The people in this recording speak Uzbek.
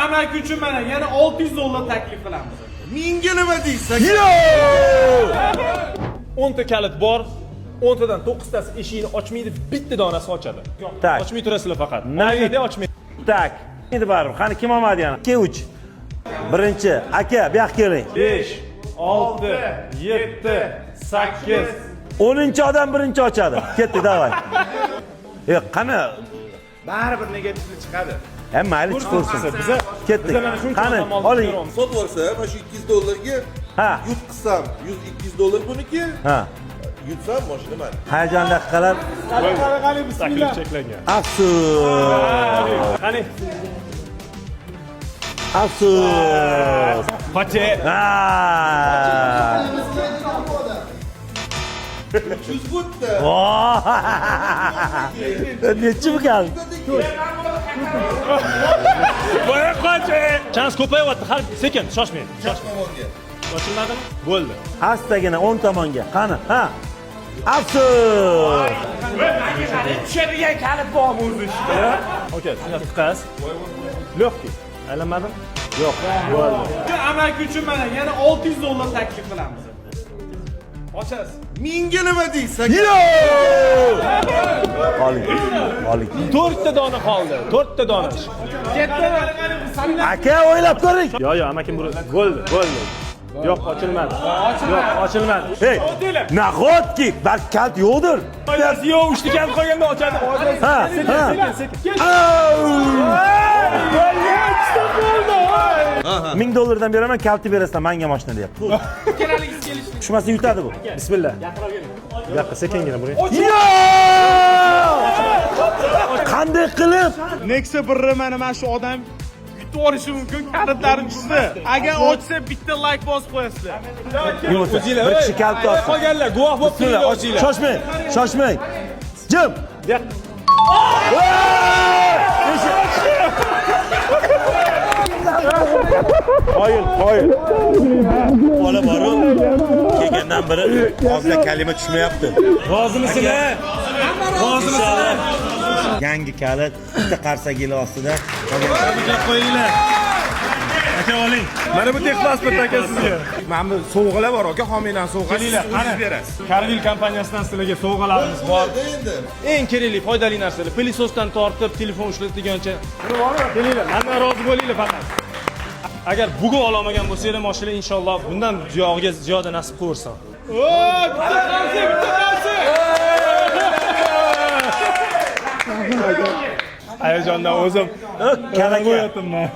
amak uchun mana yana $600 taklif qilamiz. Menga nima deysan? 10 ta kalit bor. 10 tadan 9 tasi eshikni ochmaydi, bitta donasi ochadi. Tak. Ochmay turasizlar faqat. Navid. Navida ochmaydi. Tak. Endi baribir. Qani kim olmadi yana? 2 3. Birinchi, aka, bu yoqqa keling. 5, 6, 7, 8. 10-odam birinchi ochadi. Ketdi, davay. Qani? Baribir negativli chiqadi. Mayli chiqarsin. Biza Ketdik. mana shuncha Qani? odam Oling. Sotib olsa, mana shu $200 Ha. yut qilsam, $100-200 buniki. Ha. Yutsam mashina mana. Hayajon daqiqalar. Qani taklif cheklangan. Afsus. Qani? Afsus. Qochi. Ha. 300 futda. Nechi bu gal? Voy qochi. Chans ko'payyapti. Har sekin, shoshmang. Ochilmadimi? Bo'ldi. Astagina 10 tomonga. Qani? Ha. Afsus. Tushadigan kalit bormi o'zi ishda? Okey, shunga tiqas. Lёгкий. Aylanmadimi? Yo'q. Bo'ldi. Shu amak uchun mana yana $600 taklif qilamiz. Ochasiz. Menga nima deysan? Oling. Oling. 4 ta dona qoldi. 4 ta dona. Ketdi. Aka, o'ylab ko'ring. Yo'q, amakim bo'ldi. Yo'q, ochilmadi. Yo'q, ochilmadi. Hey, nahotki balki kalt yo'qdir. Yo'q, 3 ta kalit qolganda ochadi. Ha, Sekin. $1000 beraman, kalti berasan, menga mashina deyapti. Ikkalaringiz kelishdi. Tushmasa yutadi bu. Bismillah. Yo'q, sekingina buring. Qanday qilib? Nexia birra mana shu odam yutib olishi mumkin kalitlarni ichida. Agar ochsa bitta like bosib qo'yasizlar. Yo'q, bir kishi kalti olsin. Qolganlar guvoh bo'lib Bismillah, ochinglar. Shoshmang. Jim. Qoyil. Bola boru. Kelgandan beri og'ziga kalima tushmayapti. Rozimisizlar? Rozimisizlar? Yangi kalit bitta qarsagili ostida. Qo'yinglar. Aka oling. Mana bu texpasport aka sizga. Mana bu sovg'alar bor, aka, homiydan sovg'a Kelinglar, siz qani? o'zingiz berasiz. Carvil kompaniyasidan sizlarga sovg'alarimiz bor. Endi Eng kerakli, foydali narsalar. Plisosdan tortib, telefon ishlatadigancha. Kelinglar, mendan rozi bo'linglar faqat. Agar bugun ololmagan bo'lsanglar, mashina inshaalloh bundan ziyog'iga ziyoda nasib qilsin. Hayajondan o'zim Kalaga. qo'yatimman.